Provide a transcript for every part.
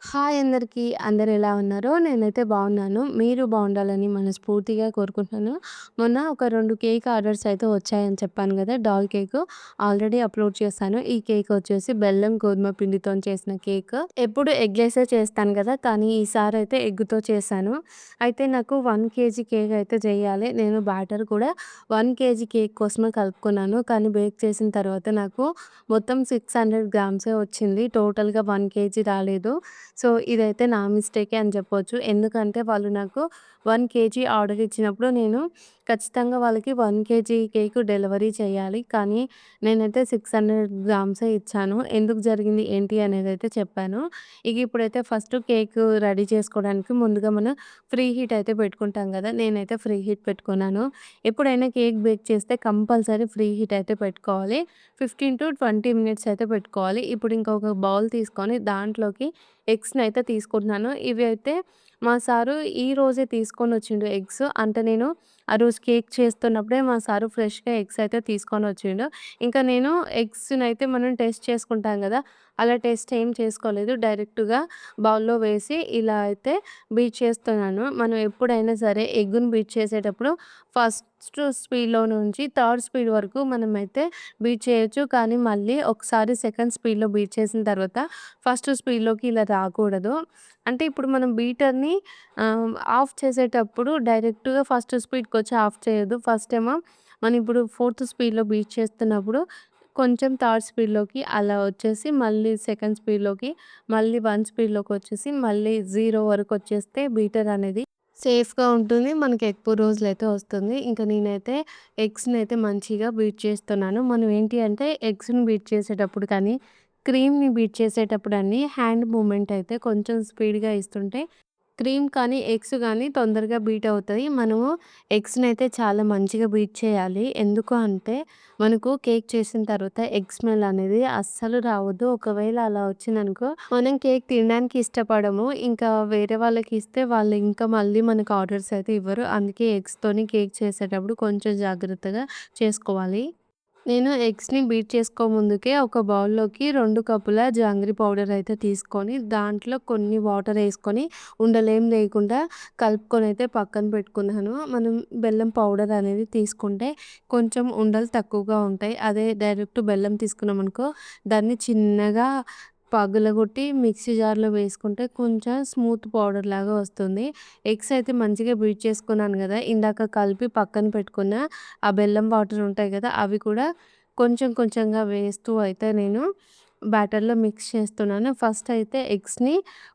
Hi అందరికీ. అందరూ ఎలా ఉన్నారో? నేనైతే బాగున్నాను. మీరు బాగుండాలని మనస్ఫూర్తిగా కోరుకుంటున్నాను. మొన్న ఒక 2 కేక్ ఆర్డర్స్ అయితే వచ్చాయని చెప్పాను గదా! Doll cake. ఆల్రెడీ అప్‌లోడ్ చేశాను. ఈ కేక్ వచ్చేసి బెల్లం, గోధుమ పిండితోని చేసిన కేక్. ఎప్పుడు ఎగ్‌లెసే చేస్తాను గదా! కానీ ఈసారైతే ఎగ్‌తో చేశాను. అయితే నాకు 1 కేజీ కేక్ అయితే చేయాలి. నేను బ్యాటర్ కూడా 1 కేజీ కేక్ కోసమే కలుపుకున్నాను. కానీ బేక్ చేసిన తర్వాత నాకు మొత్తం 600 గ్రామ్సే వచ్చింది. టోటల్‌గా 1 కేజీ రాలేదు. సో, ఇదైతే నా మిస్టేకే అని చెప్పొచ్చు. ఎందుకంటే వాళ్ళు నాకు 1 కేజీ ఆర్డర్ ఇచ్చినప్పుడు నేను ఖచ్చితంగా వాళ్ళకి 1 కేజీ కేక్ డెలివరీ చేయాలి. కానీ నేనైతే 600 గ్రామ్సే ఇచ్చాను. ఎందుకు జరిగింది ఏంటి అనేదైతే చెప్పాను. ఇక ఇప్పుడైతే ఫస్ట్ కేక్ రెడీ చేసుకోవడానికి ముందుగా మనం ఫ్రీ హీట్ అయితే పెట్టుకుంటాం గదా! నేనైతే ఫ్రీ హీట్ పెట్టుకున్నాను. ఎప్పుడైనా కేక్ బేక్ చేస్తే కంపల్సరీ ఫ్రీ హీట్ అయితే పెట్టుకోవాలి. 15-20 మినిట్స్ అయితే పెట్టుకోవాలి. ఇప్పుడు ఇంకొక బౌల్ తీసుకొని దాంట్లోకి ఎగ్స్‌నయితే తీసుకుంటున్నాను. ఇవి అయితే మా సారు ఈరోజే తీసుకొనొచ్చిండు ఎగ్స్. అంటే నేను ఆ రోజు కేక్ చేస్తున్నప్పుడే మా సారు ఫ్రెష్‌గా ఎగ్స్ అయితే తీసుకొనొచ్చిండు. ఇంకా నేను ఎగ్స్‌నయితే మనం టెస్ట్ చేసుకుంటాం గదా! అలా టెస్ట్ ఏం చేసుకోలేదు. డైరెక్ట్‌గా బౌల్‌లో వేసి ఇలా అయితే బీట్ చేస్తున్నాను. మనం ఎప్పుడైనా సరే ఎగ్గుని బీట్ చేసేటప్పుడు ఫస్ట్ స్పీడ్‌లో నుంచి థర్డ్ స్పీడ్ వరకు మనమైతే బీట్ చేయొచ్చు. కానీ మళ్ళీ ఒకసారి సెకండ్ స్పీడ్‌లో బీట్ చేసిన తర్వాత ఫస్ట్ స్పీడ్‌లోకి ఇలా రాకూడదు. అంటే ఇప్పుడు మనం బీటర్‌ని ఆఫ్ చేసేటప్పుడు డైరెక్ట్‌గా ఫస్ట్ స్పీడ్‌కొచ్చి ఆఫ్ చేయొద్దు. ఫస్ట్ ఏమో మనం ఇప్పుడు ఫోర్త్ స్పీడ్‌లో బీట్ చేస్తున్నప్పుడు కొంచెం థర్డ్ స్పీడ్‌లోకి అలా వచ్చేసి మళ్ళీ సెకండ్ స్పీడ్‌లోకి, మళ్ళీ 1 స్పీడ్‌లోకొచ్చేసి మళ్ళీ 0 వరకొచ్చేస్తే బీటర్ అనేది సేఫ్‌గా ఉంటుంది. మనకి ఎక్కువ రోజులైతే వస్తుంది. ఇంక నేనైతే ఎగ్స్‌నైతే మంచిగా బీట్ చేస్తున్నాను. మనం ఏంటి అంటే ఎగ్స్‌ని బీట్ చేసేటప్పుడు కానీ, క్రీమ్‌ని బీట్ చేసేటప్పుడన్నీ హ్యాండ్ మూవ్‌మెంట్ అయితే కొంచెం స్పీడ్‌గా ఇస్తుంటే క్రీమ్ కానీ, ఎగ్స్ గానీ తొందరగా బీట్ అవుతాయి. మనము ఎగ్స్‌నైతే చాలా మంచిగా బీట్ చేయాలి. ఎందుకు అంటే, మనకు కేక్ చేసిన తర్వాత ఎగ్ స్మెల్ అనేది అస్సలు రావద్దు. ఒకవేళ అలా వచ్చిందనుకో, మనం కేక్ తినడానికి ఇష్టపడము. ఇంకా వేరే వాళ్ళకిస్తే వాళ్ళు ఇంకా మళ్ళీ మనకు ఆర్డర్స్ అయితే ఇవ్వరు. అందుకే ఎగ్స్‌తోని కేక్ చేసేటప్పుడు కొంచెం జాగ్రత్తగా చేసుకోవాలి. నేను ఎగ్స్‌ని బీట్ చేసుకోముందుకే ఒక బౌల్‌లోకి 2 కప్పుల జాంగ్రీ పౌడర్ అయితే తీసుకొని, దాంట్లో కొన్ని వాటర్ ఏసుకొని, ఉండలేం లేకుండా కలుపుకొనైతే పక్కన పెట్టుకున్నాను. మనం బెల్లం పౌడర్ అనేది తీసుకుంటే కొంచెం ఉండలు తక్కువగా ఉంటాయి. అదే డైరెక్ట్ బెల్లం తీసుకున్నామనుకో, దాన్ని చిన్నగా పగలగొట్టి మిక్సీ జార్‌లో వేసుకుంటే కొంచెం స్మూత్ పౌడర్ లాగా వస్తుంది. ఎగ్స్ అయితే మంచిగా బీట్ చేసుకున్నాను గదా! ఇందాక కలిపి పక్కన పెట్టుకున్న ఆ బెల్లం వాటర్ ఉంటాయి గదా! అవి కూడా కొంచెం కొంచెంగా వేస్తూ అయితే నేను బ్యాటర్‌లో మిక్స్ చేస్తున్నాను. ఫస్ట్ అయితే ఎగ్స్‌ని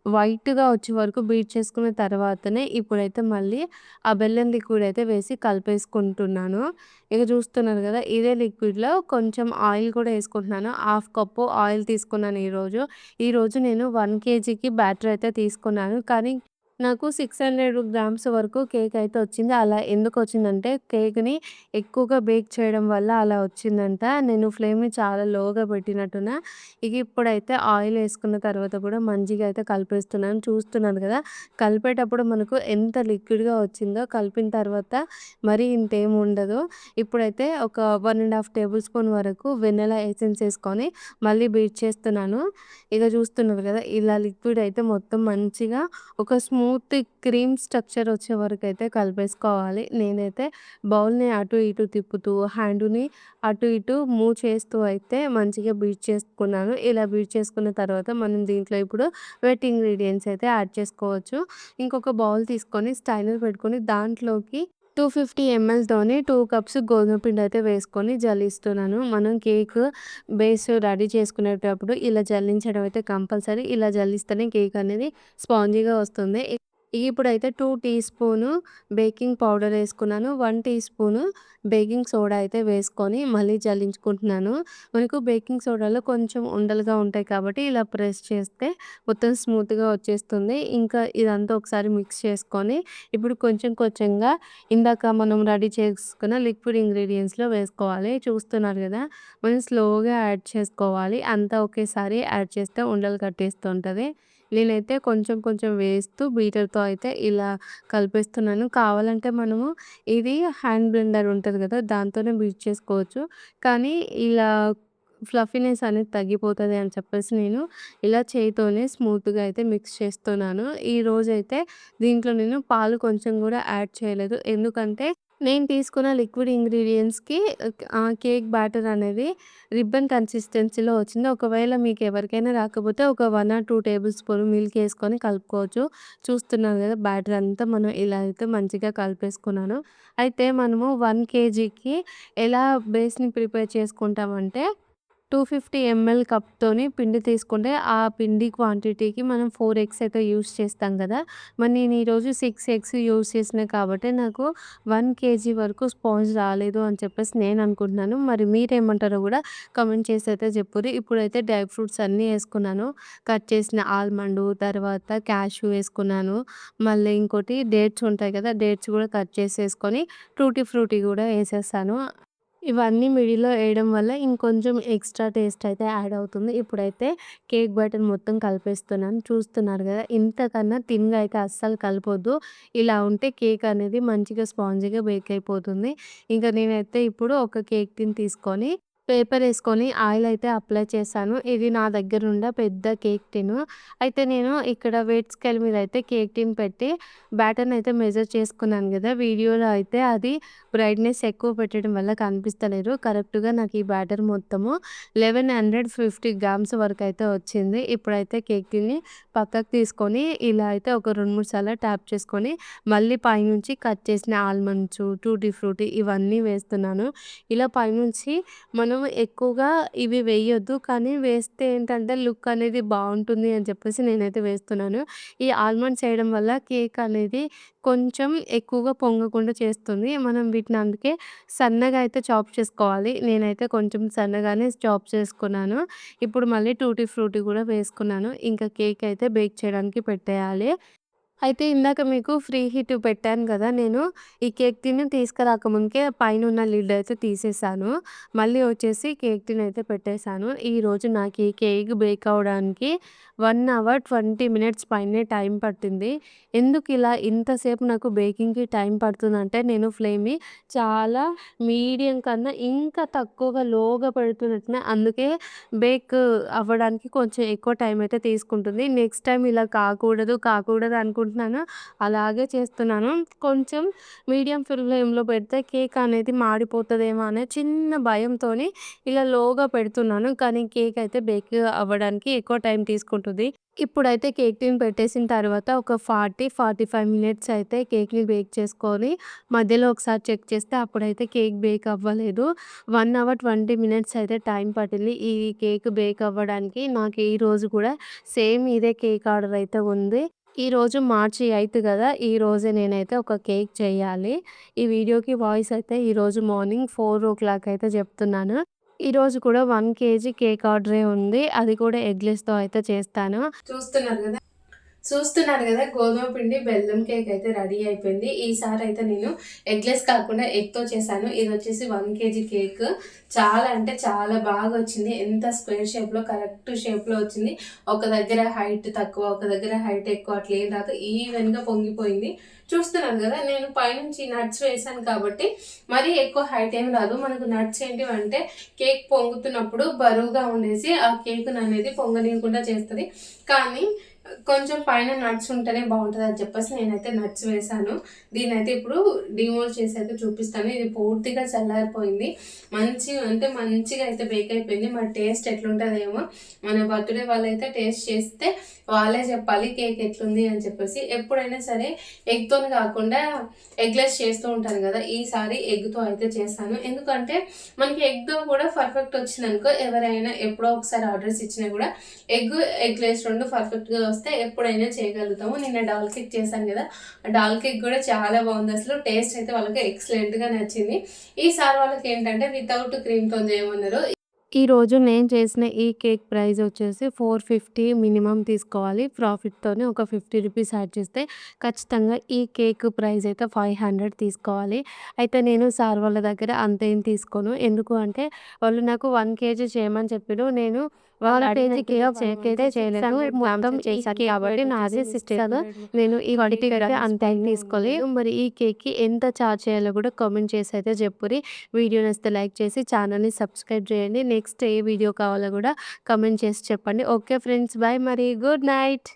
వైట్‌గా వచ్చే వరకు బీట్ చేసుకున్న తర్వాతనే ఇప్పుడైతే మళ్ళీ ఆ బెల్లం లిక్విడ్ అయితే వేసి కలిపేసుకుంటున్నాను. ఇక చూస్తున్నారు గదా! ఇదే లిక్విడ్‌లో కొంచెం ఆయిల్ కూడా ఏసుకుంటున్నాను. హాఫ్ కప్పు ఆయిల్ తీసుకున్నాను ఈరోజు. ఈరోజు నేను 1 కేజీకి బ్యాటర్ అయితే తీసుకున్నాను. కానీ నాకు 600 గ్రామ్స్ వరకు కేక్ అయితే వచ్చింది. అలా ఎందుకొచ్చిందంటే కేక్‌ని ఎక్కువగా బేక్ చేయడం వల్ల అలా వచ్చిందంట. నేను ఫ్లేమ్‌ని చాలా లోగా పెట్టినట్టున్నా. ఇక ఇప్పుడైతే ఆయిల్ ఏసుకున్న తర్వాత కూడా మంచిగా అయితే కలిపేస్తున్నాను. చూస్తున్నారు కదా! కలిపేటప్పుడు మనకు ఎంత లిక్విడ్‌గా వచ్చిందో కలిపిన తర్వాత మరి ఇంతేమి ఉండదు. ఇప్పుడైతే ఒక 1 ½ టేబుల్ స్పూన్ వరకు వెనిల్లా ఎసెన్స్ ఏసుకొని మళ్ళీ బీట్ చేస్తున్నాను. ఇక చూస్తున్నారు కదా! ఇలా లిక్విడ్ అయితే మొత్తం మంచిగా ఒక స్మూత్ క్రీమ్ స్ట్రక్చర్ వచ్చే వరకైతే కలిపేసుకోవాలి. నేనైతే బౌల్‌ని అటు ఇటు తిప్పుతూ, హ్యాండుని అటు ఇటు మూవ్ చేస్తూ అయితే మంచిగా బీట్ చేసుకున్నాను. ఇలా బీట్ చేసుకున్న తర్వాత మనం దీంట్లో ఇప్పుడు వెట్ ఇంగ్రీడియెంట్స్ అయితే యాడ్ చేసుకోవచ్చు. ఇంకొక బౌల్ తీసుకొని స్టైనర్ పెట్టుకొని దాంట్లోకి 250 ఎంఎల్‌తోని 2 కప్స్ గోధుమ పిండి అయితే వేసుకొని జల్లిస్తున్నాను. మనం కేక్ బేస్ రెడీ చేసుకునేటప్పుడు ఇలా జల్లించడం అయితే కంపల్సరీ. ఇలా జల్లిస్తేనే కేక్ అనేది స్పాంజీగా వస్తుంది. ఇప్పుడైతే 2 టీ స్పూను బేకింగ్ పౌడర్ ఏసుకున్నాను. 1 టీ స్పూను బేకింగ్ సోడా అయితే వేసుకొని మళ్ళీ జల్లించుకుంటున్నాను. మనకు బేకింగ్ సోడాలో కొంచెం ఉండలుగా ఉంటాయి కాబట్టి ఇలా ప్రెస్ చేస్తే మొత్తం స్మూత్‌గా వచ్చేస్తుంది. ఇంకా ఇదంతా ఒకసారి మిక్స్ చేసుకొని ఇప్పుడు కొంచెం కొంచెంగా ఇందాక మనం రెడీ చేసుకున్న లిక్విడ్ ఇంగ్రీడియెంట్స్‌లో వేసుకోవాలి. చూస్తున్నారు గదా! మనం స్లోగా యాడ్ చేసుకోవాలి. అంతా ఒకేసారి యాడ్ చేస్తే ఉండలు కట్టేస్తుంటది. నేనైతే కొంచెం కొంచెం వేస్తూ బీటర్‌తో అయితే ఇలా కలిపేస్తున్నాను. కావాలంటే మనము ఇది హ్యాండ్ బ్లెండర్ ఉంటది గదా! దాంతోనే బీట్ చేసుకోవచ్చు. కానీ ఇలా ఫ్లఫీనెస్ అనేది తగ్గిపోతది అని చెప్పేసి నేను ఇలా చేయితోనే స్మూత్‌గా అయితే మిక్స్ చేస్తున్నాను. ఈరోజైతే దీంట్లో నేను పాలు కొంచెం గూడా యాడ్ చేయలేదు. ఎందుకంటే నేను తీసుకున్న లిక్విడ్ ఇంగ్రీడియెంట్స్‌కి కేక్ బ్యాటర్ అనేది రిబ్బన్ కన్సిస్టెన్సీలో వచ్చింది. ఒకవేళ మీకెవరికైనా రాకపోతే ఒక 1 ఆర్ 2 టేబుల్ స్పూన్ మిల్క్ ఏసుకొని కలుపుకోవచ్చు. చూస్తున్నారు గదా! బ్యాటర్ అంతా మనం ఇలా అయితే మంచిగా కలిపేసుకున్నాను. అయితే మనము 1 కేజీకి ఎలా బేస్‌ని ప్రిపేర్ చేసుకుంటామంటే 250 ఎంఎల్ కప్‌తోని పిండి తీసుకుంటే, ఆ పిండి క్వాంటిటీకి మనం 4 ఎగ్స్ అయితే యూజ్ చేస్తాం గదా! మరి నేను ఈరోజు 6 ఎగ్స్ యూజ్ చేసినా కాబట్టి నాకు 1 కేజీ వరకు స్పాంజ్ రాలేదు అని చెప్పేసి నేను అనుకుంటున్నాను. మరి మీరేమంటారో గూడా కామెంట్ చేసి అయితే చెప్పుర్రి. ఇప్పుడైతే డ్రై ఫ్రూట్స్ అన్నీ ఏసుకున్నాను. కట్ చేసిన ఆల్మండు, తర్వాత క్యాష్యూ ఏసుకున్నాను. మళ్ళీ ఇంకోటి డేట్స్ ఉంటాయి కదా! డేట్స్ గూడా కట్ చేసేసుకొని టూటీ ఫ్రూటీ గూడా ఏసేసాను. ఇవన్నీ మిడిల్‌లో ఏయడం వల్ల ఇంకొంచెం ఎక్స్‌ట్రా టేస్ట్ అయితే యాడ్ అవుతుంది. ఇప్పుడైతే కేక్ బ్యాటర్ మొత్తం కలిపేస్తున్నాను. చూస్తున్నారు గదా! ఇంతకన్నా థిన్‌గా అయితే అస్సలు కలపొద్దు. ఇలా ఉంటే కేక్ అనేది మంచిగా స్పాంజీగా బేక్ అయిపోతుంది. ఇంక నేనైతే ఇప్పుడు ఒక కేక్ టిన్ తీసుకొని పేపర్ ఏసుకొని ఆయిల్ అయితే అప్లై చేశాను. ఇది నా దగ్గరుండ పెద్ద కేక్ టిను. అయితే నేను ఇక్కడ వెయిట్ స్కేల్ మీద అయితే కేక్ టిన్ పెట్టి బ్యాటర్‌నయితే మెజర్ చేసుకున్నాను గదా! వీడియోలో అయితే అది బ్రైట్‌నెస్ ఎక్కువ పెట్టడం వల్ల కనిపిస్తలేదు. కరెక్ట్‌గా నాకు ఈ బ్యాటర్ మొత్తము 1150 గ్రామ్స్ వరకైతే వచ్చింది. ఇప్పుడైతే కేక్‌ని పక్కకు తీసుకొని ఇలా అయితే ఒక 2, 3 సార్లు ట్యాప్ చేసుకొని మళ్ళీ పైనుంచి కట్ చేసిన ఆల్మండ్సు, టూటీ ఫ్రూటీ ఇవన్నీ వేస్తున్నాను. ఇలా పైనుంచి మనం ఎక్కువగా ఇవి వేయొద్దు. కానీ వేస్తే ఏంటంటే లుక్ అనేది బావుంటుంది అని చెప్పేసి నేనైతే వేస్తున్నాను. ఈ ఆల్మండ్స్ ఏయడం వల్ల కేక్ అనేది కొంచెం ఎక్కువగా పొంగకుండా చేస్తుంది. మనం వీటిని అందుకే సన్నగా అయితే చాప్ చేసుకోవాలి. నేనైతే కొంచెం సన్నగానే చాప్ చేసుకున్నాను. ఇప్పుడు మళ్ళీ టూటీ ఫ్రూటీ గూడా వేసుకున్నాను. ఇంకా కేక్ అయితే బేక్ చేయడానికి పెట్టేయాలి. అయితే ఇందాక మీకు ఫ్రీ హిట్ పెట్టాను గదా! నేను ఈ కేక్ టిన్ తీసుకురాకముందుకే పైనున్న లిడ్ అయితే తీసేసాను. మళ్ళీ వచ్చేసి కేక్ టిన్ అయితే పెట్టేసాను. ఈరోజు నాకు ఈ కేక్ బేక్ అవ్వడానికి 1 అవర్ 20 మినిట్స్ పైనే టైం పట్టింది. ఎందుకిలా ఇంతసేపు నాకు బేకింగ్‌కి టైం పడుతుందంటే నేను ఫ్లేమ్‌ని చాలా మీడియం కన్నా ఇంకా తక్కువగా లోగా పెడుతున్నట్టున్నా. అందుకే బేక్ అవ్వడానికి కొంచెం ఎక్కువ టైం అయితే తీసుకుంటుంది. నెక్స్ట్ టైమ్ ఇలా కాకూడదు అనుకుంటున్నాను. అలాగే చేస్తున్నాను. కొంచెం మీడియం ఫ్లేమ్‌లో పెడితే కేక్ అనేది మాడిపోతదేమో అనే చిన్న భయంతోని ఇలా లోగా పెడుతున్నాను. కానీ కేక్ అయితే బేక్ అవ్వడానికి ఎక్కువ టైం తీసుకుంటుంది. ఇప్పుడైతే కేక్ టిన్ పెట్టేసిన తర్వాత ఒక 45 మినిట్స్ అయితే కేక్‌ని బేక్ చేసుకొని మధ్యలో ఒకసారి చెక్ చేస్తే అప్పుడైతే కేక్ బేక్ అవ్వలేదు. 1 అవర్ 20 మినిట్స్ అయితే టైం పట్టింది. ఈ కేక్ బేక్ అవ్వడానికి. నాకు ఈరోజు కూడా సేమ్ ఇదే కేక్ ఆర్డర్ అయితే ఉంది. ఈరోజు మార్చి 8 గదా! ఈరోజే నేనైతే ఒక కేక్ చేయాలి. ఈ వీడియోకి వాయిస్ అయితే ఈరోజు మార్నింగ్ 4:00 అయితే చెప్తున్నాను. ఈరోజు కూడా 1 కేజీ కేక్ ఆర్డరే ఉంది. అది కూడా ఎగ్‌లెస్‌తో అయితే చేస్తాను. చూస్తున్నారు గదా! చూస్తున్నారు గదా! గోధుమ పిండి బెల్లం కేక్ అయితే రెడీ అయిపోయింది. ఈసారైతే నేను ఎగ్‌లెస్ కాకుండా ఎగ్‌తో చేశాను. ఇదొచ్చేసి 1 కేజీ కేక్. చాలా అంటే చాలా బాగొచ్చింది. ఎంత స్క్వేర్ షేప్‌లో కరెక్ట్ షేప్‌లో వచ్చింది. ఒక దగ్గర హైట్ తక్కువ, ఒక దగ్గర హైట్ ఎక్కువ అట్లేం రాదు. ఈవెన్‌గా పొంగిపోయింది. చూస్తున్నారు గదా! నేను పైనుంచి నట్స్ వేశాను కాబట్టి మరీ ఎక్కువ హైట్ ఏమి రాదు. మనకు నట్స్ ఏంటివంటే కేక్ పొంగుతున్నప్పుడు బరువుగా ఉండేసి ఆ కేకుననేది పొంగనీయకుండా చేస్తది. కానీ కొంచెం పైన నట్స్ ఉంటేనే బావుంటదని చెప్పేసి నేనైతే నట్స్ వేశాను. దీన్నైతే ఇప్పుడు డీమోల్డ్ చేసి అయితే చూపిస్తాను. ఇది పూర్తిగా చల్లారిపోయింది. మంచిగా అయితే బేక్ అయిపోయింది. మరి టేస్ట్ ఎట్లుంటదేమో మన బర్త్‌డే వాళ్ళైతే టేస్ట్ చేస్తే వాళ్ళే చెప్పాలి కేక్ ఎట్లుంది అని చెప్పేసి. ఎప్పుడైనా సరే ఎగ్‌తోని కాకుండా ఎగ్‌లెస్ చేస్తూ ఉంటాను గదా! ఈసారి ఎగ్‌తో అయితే చేస్తాను. ఎందుకంటే మనకి ఎగ్‌తో కూడా పర్ఫెక్ట్ వచ్చిందనుకో ఎవరైనా ఎప్పుడో ఒకసారి ఆర్డర్స్ ఇచ్చినా కూడా ఎగ్‌లెస్ 2 పర్ఫెక్ట్‌గా వస్తే ఎప్పుడైనా చేయగలుగుతాము. నిన్న డాల్ కేక్ చేశాను గదా! డాల్ కేక్ కూడా చాలా బావుందసలు. టేస్ట్ అయితే వాళ్ళకి ఎక్సలెంట్‌గా నచ్చింది. ఈసారి వాళ్ళకేంటంటే వితౌట్ క్రీమ్‌తోని చేయమన్నారు. ఈరోజు నేను చేసిన ఈ కేక్ ప్రైస్ వచ్చేసి 450 మినిమమ్ తీసుకోవాలి. ప్రాఫిట్‌తోని ఒక రూ. 50 యాడ్ చేస్తే ఖచ్చితంగా ఈ కేక్ ప్రైస్ అయితే 500 తీసుకోవాలి. అయితే నేను సార్ వాళ్ళ దగ్గర అంతేం తీసుకోను. ఎందుకు అంటే వాళ్ళు నాకు 1 కేజీ చేయమని చెప్పిర్రు. నేను వాళ్ళ పేజ్‌కి చెకైతే చేయలేదు. మొత్తం చేశాను కాబట్టి నాది 600. నేను ఈ క్వాంటిటీకి అయితే అంత ఏం తీసుకోలేదు. మరి ఈ కేక్‌కి ఎంత చార్జ్ చేయాలో కూడా కామెంట్ చేసి అయితే చెప్పుర్రి. వీడియో నచ్చితే లైక్ చేసి ఛానల్‌ని సబ్స్క్రైబ్ చేయండి. నెక్స్ట్ ఏ వీడియో కావాలో కూడా కామెంట్ చేసి చెప్పండి. ఓకే ఫ్రెండ్స్, బాయ్ మరి. Good night.